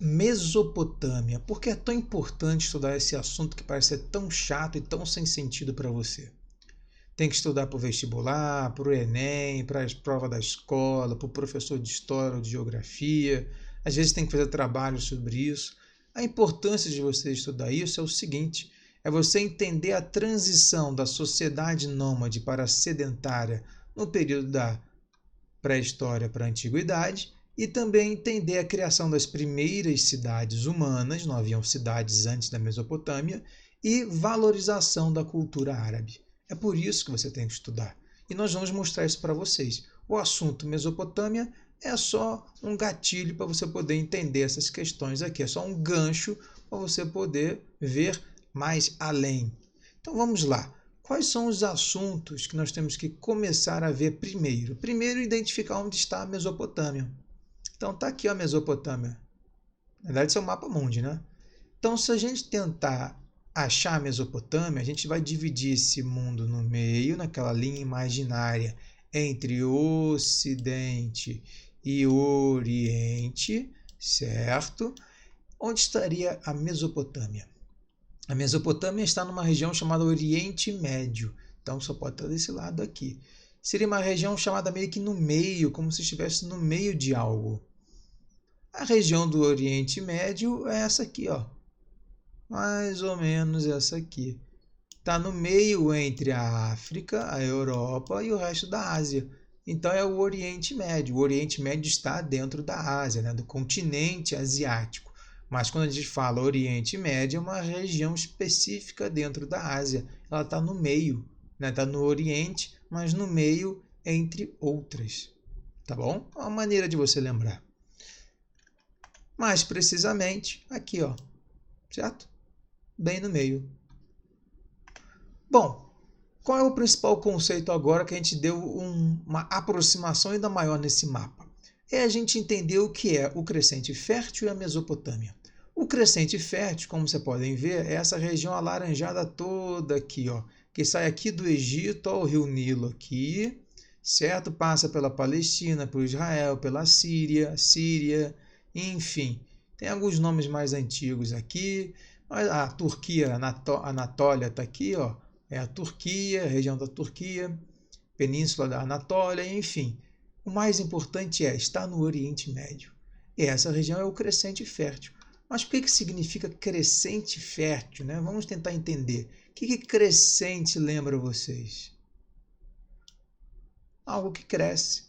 Mesopotâmia. Por que é tão importante estudar esse assunto que parece ser tão chato e tão sem sentido para você? Tem que estudar para o vestibular, para o Enem, para as provas da escola, para o professor de história ou de geografia. Às vezes tem que fazer trabalho sobre isso. A importância de você estudar isso é o seguinte: é você entender a transição da sociedade nômade para a sedentária no período da pré-história para a antiguidade e também entender a criação das primeiras cidades humanas, não haviam cidades antes da Mesopotâmia, e valorização da cultura árabe. É por isso que você tem que estudar. E nós vamos mostrar isso para vocês. O assunto Mesopotâmia é só um gatilho para você poder entender essas questões aqui. É só um gancho para você poder ver mais além. Então vamos lá. Quais são os assuntos que nós temos que começar a ver primeiro? Primeiro, identificar onde está a Mesopotâmia. Então está aqui a Mesopotâmia. Na verdade, isso é o mapa mundi, né? Então, se a gente tentar achar a Mesopotâmia, a gente vai dividir esse mundo no meio, naquela linha imaginária entre Ocidente e Oriente, certo? Onde estaria a Mesopotâmia? A Mesopotâmia está numa região chamada Oriente Médio, então só pode estar desse lado aqui. Seria uma região chamada meio que no meio, como se estivesse no meio de algo. A região do Oriente Médio é essa aqui, ó. Mais ou menos essa aqui. Está no meio entre a África, a Europa e o resto da Ásia. Então é o Oriente Médio. O Oriente Médio está dentro da Ásia, né, do continente asiático. Mas quando a gente fala Oriente Médio, é uma região específica dentro da Ásia. Ela está no meio, né? Está no Oriente, mas no meio entre outras. Tá bom? É uma maneira de você lembrar. Mais precisamente, aqui, ó. Certo? Bem no meio. Bom, qual é o principal conceito agora que a gente deu uma aproximação ainda maior nesse mapa? É a gente entender o que é o Crescente Fértil e a Mesopotâmia. O Crescente Fértil, como vocês podem ver, é essa região alaranjada toda aqui, ó, que sai aqui do Egito ao Rio Nilo aqui, certo? Passa pela Palestina, por Israel, pela Síria, enfim. Tem alguns nomes mais antigos aqui, mas a Turquia, a Anatólia está aqui, ó, é a Turquia, a região da Turquia, Península da Anatólia, enfim. O mais importante é estar no Oriente Médio. E essa região é o Crescente Fértil. Mas o que significa crescente fértil, né? Vamos tentar entender. O que crescente lembra vocês? Algo que cresce.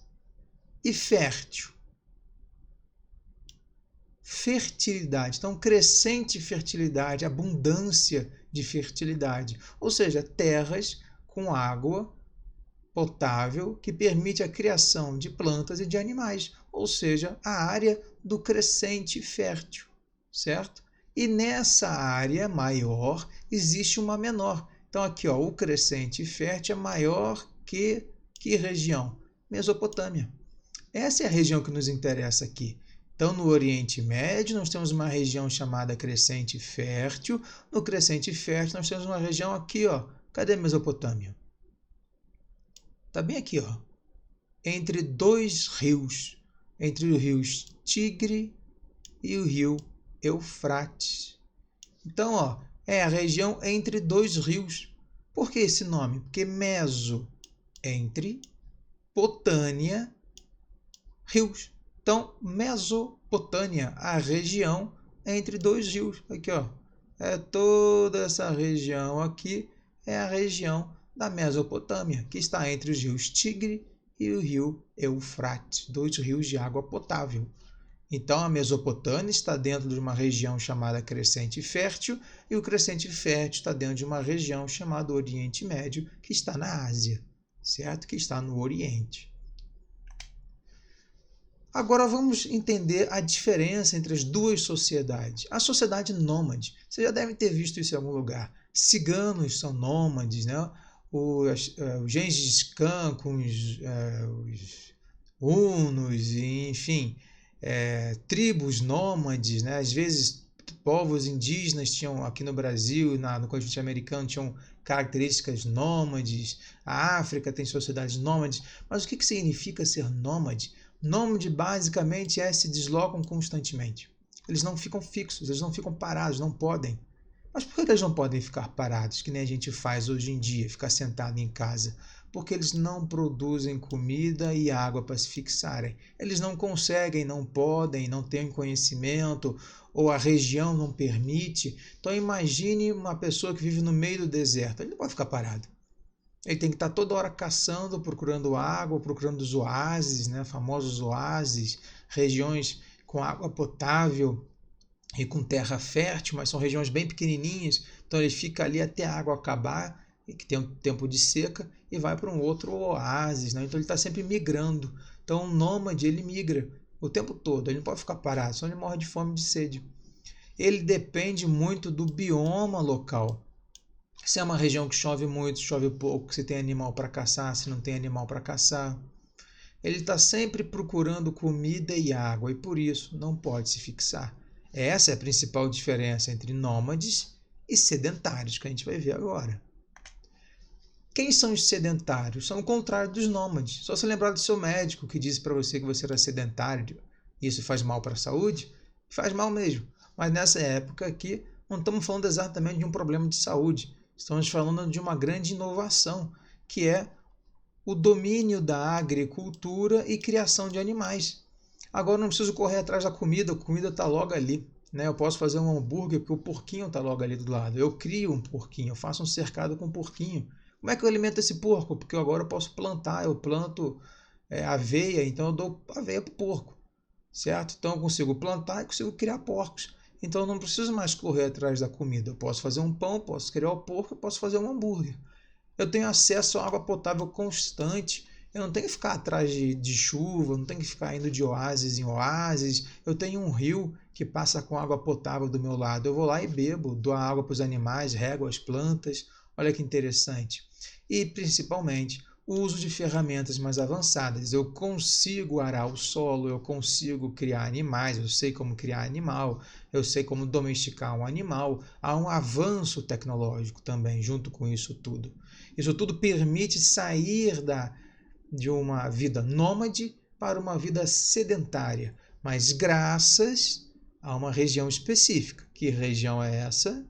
E fértil? Fertilidade. Então, crescente fertilidade, abundância de fertilidade. Ou seja, terras com água potável que permite a criação de plantas e de animais. Ou seja, a área do crescente fértil. Certo? E nessa área maior existe uma menor. Então aqui, ó, o crescente fértil é maior que região? Mesopotâmia. Essa é a região que nos interessa aqui. Então no Oriente Médio nós temos uma região chamada crescente fértil. No crescente fértil nós temos uma região aqui, ó. Cadê a Mesopotâmia? Está bem aqui, ó. Entre dois rios. Entre os rios Tigre e o rio Eufrates. Então, ó, é a região entre dois rios. Por que esse nome? Porque meso, entre, potânia, rios. Então, Mesopotâmia, a região entre dois rios. Aqui, ó, é toda essa região aqui, é a região da Mesopotâmia, que está entre os rios Tigre e o rio Eufrates, dois rios de água potável. Então, a Mesopotâmia está dentro de uma região chamada Crescente Fértil e o Crescente Fértil está dentro de uma região chamada Oriente Médio, que está na Ásia, certo? Que está no Oriente. Agora vamos entender a diferença entre as duas sociedades. A sociedade nômade, você já deve ter visto isso em algum lugar. Ciganos são nômades, né? Os Gengis Khan com os hunos, enfim... tribos nômades, né? Às vezes povos indígenas tinham aqui no Brasil, no continente americano, tinham características nômades, a África tem sociedades nômades, mas o que significa ser nômade? Nômade basicamente se deslocam constantemente. Eles não ficam fixos, eles não ficam parados, não podem. Mas por que eles não podem ficar parados, que nem a gente faz hoje em dia, ficar sentado em casa? Porque eles não produzem comida e água para se fixarem. Eles não conseguem, não podem, não têm conhecimento, ou a região não permite. Então imagine uma pessoa que vive no meio do deserto, ele não pode ficar parado. Ele tem que estar toda hora caçando, procurando água, procurando os oásis, né? Famosos oásis, regiões com água potável e com terra fértil, mas são regiões bem pequenininhas, então ele fica ali até a água acabar, e que tem um tempo de seca, e vai para um outro oásis, né? Então ele está sempre migrando. Então o nômade, ele migra o tempo todo, ele não pode ficar parado, senão ele morre de fome e de sede. Ele depende muito do bioma local. Se é uma região que chove muito, chove pouco, se tem animal para caçar, se não tem animal para caçar. Ele está sempre procurando comida e água, e por isso não pode se fixar. Essa é a principal diferença entre nômades e sedentários, que a gente vai ver agora. Quem são os sedentários? São o contrário dos nômades. Só se lembrar do seu médico que disse para você que você era sedentário. Isso faz mal para a saúde? Faz mal mesmo. Mas nessa época aqui, não estamos falando exatamente de um problema de saúde. Estamos falando de uma grande inovação, que é o domínio da agricultura e criação de animais. Agora não preciso correr atrás da comida, a comida está logo ali. Né? Eu posso fazer um hambúrguer porque o porquinho está logo ali do lado. Eu crio um porquinho, eu faço um cercado com porquinho. Como é que eu alimento esse porco? Porque agora eu posso plantar, eu planto aveia, então eu dou aveia para o porco. Certo? Então eu consigo plantar e consigo criar porcos. Então eu não preciso mais correr atrás da comida. Eu posso fazer um pão, posso criar o porco, eu posso fazer um hambúrguer. Eu tenho acesso a água potável constante. Eu não tenho que ficar atrás de chuva, não tenho que ficar indo de oásis em oásis. Eu tenho um rio que passa com água potável do meu lado. Eu vou lá e bebo, dou a água para os animais, rego as plantas. Olha que interessante. E, principalmente, o uso de ferramentas mais avançadas. Eu consigo arar o solo, eu consigo criar animais, eu sei como criar animal, eu sei como domesticar um animal. Há um avanço tecnológico também junto com isso tudo. Isso tudo permite sair de uma vida nômade para uma vida sedentária, mas graças a uma região específica. Que região é essa?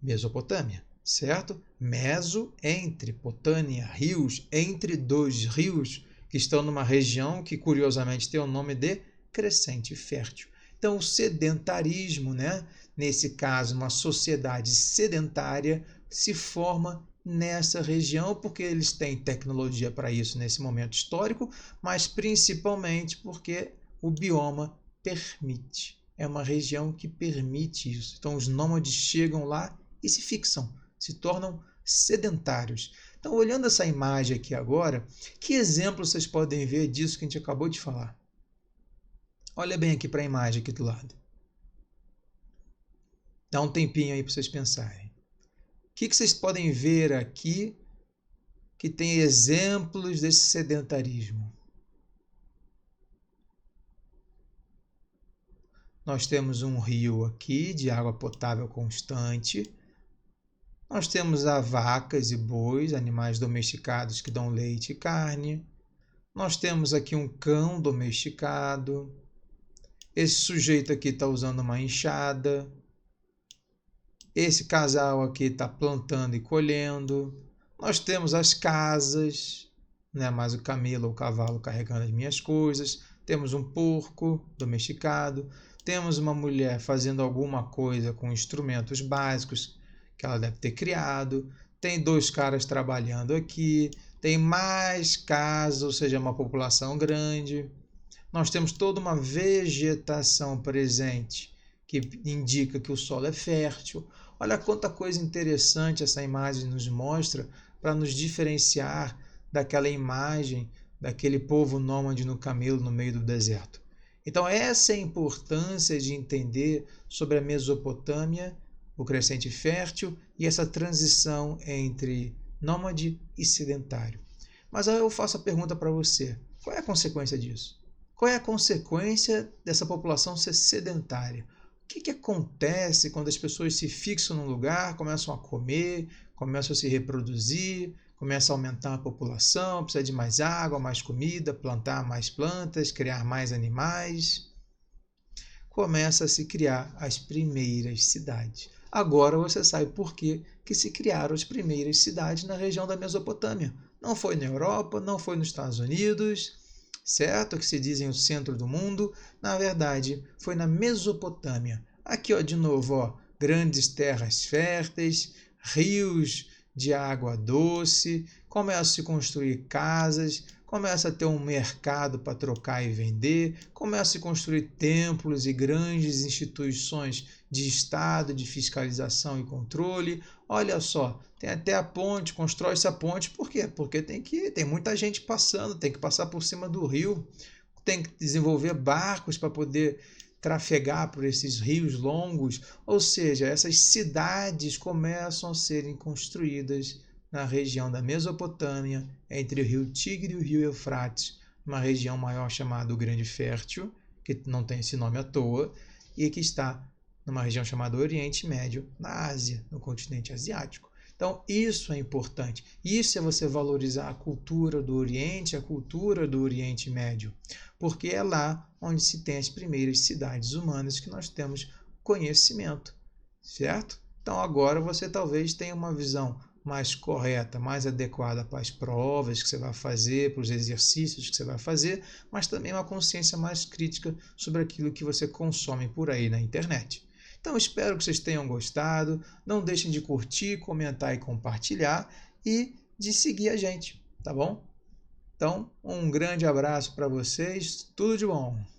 Mesopotâmia, certo? Meso, entre, potânia, rios, entre dois rios que estão numa região que curiosamente tem o nome de crescente fértil. Então o sedentarismo, né? Nesse caso uma sociedade sedentária, se forma nessa região porque eles têm tecnologia para isso nesse momento histórico, mas principalmente porque o bioma permite. É uma região que permite isso. Então os nômades chegam lá e se fixam, se tornam sedentários. Então, olhando essa imagem aqui agora, que exemplo vocês podem ver disso que a gente acabou de falar? Olha bem aqui para a imagem aqui do lado. Dá um tempinho aí para vocês pensarem. O que vocês podem ver aqui que tem exemplos desse sedentarismo? Nós temos um rio aqui de água potável constante. Nós temos vacas e bois, animais domesticados que dão leite e carne. Nós temos aqui um cão domesticado. Esse sujeito aqui está usando uma enxada. Esse casal aqui está plantando e colhendo. Nós temos as casas, não é mais o camelo ou o cavalo carregando as minhas coisas. Temos um porco domesticado. Temos uma mulher fazendo alguma coisa com instrumentos básicos que ela deve ter criado. Tem dois caras trabalhando aqui. Tem mais casas, ou seja, uma população grande. Nós temos toda uma vegetação presente que indica que o solo é fértil. Olha quanta coisa interessante essa imagem nos mostra para nos diferenciar daquela imagem daquele povo nômade no camelo no meio do deserto. Então essa é a importância de entender sobre a Mesopotâmia, o crescente fértil e essa transição entre nômade e sedentário. Mas aí eu faço a pergunta para você, qual é a consequência disso? Qual é a consequência dessa população ser sedentária? O que acontece quando as pessoas se fixam num lugar, começam a comer, começam a se reproduzir, começam a aumentar a população, precisa de mais água, mais comida, plantar mais plantas, criar mais animais? começa a se criar as primeiras cidades. Agora você sabe por que se criaram as primeiras cidades na região da Mesopotâmia. Não foi na Europa, não foi nos Estados Unidos, certo? Que se dizem o centro do mundo. Na verdade, foi na Mesopotâmia. Aqui, ó, de novo, ó, grandes terras férteis, rios de água doce, começa a se construir casas, começa a ter um mercado para trocar e vender, começa a se construir templos e grandes instituições de Estado, de fiscalização e controle. Olha só, tem até a ponte, constrói-se a ponte, por quê? Porque tem muita gente passando, tem que passar por cima do rio, tem que desenvolver barcos para poder trafegar por esses rios longos, ou seja, essas cidades começam a serem construídas na região da Mesopotâmia, entre o rio Tigre e o rio Eufrates, uma região maior chamada o Grande Fértil, que não tem esse nome à toa, e que está numa região chamada Oriente Médio, na Ásia, no continente asiático. Então, isso é importante. Isso é você valorizar a cultura do Oriente, a cultura do Oriente Médio, porque é lá onde se tem as primeiras cidades humanas que nós temos conhecimento, certo? Então, agora você talvez tenha uma visão mais correta, mais adequada para as provas que você vai fazer, para os exercícios que você vai fazer, mas também uma consciência mais crítica sobre aquilo que você consome por aí na internet. Então, espero que vocês tenham gostado. Não deixem de curtir, comentar e compartilhar e de seguir a gente, tá bom? Então, um grande abraço para vocês. Tudo de bom!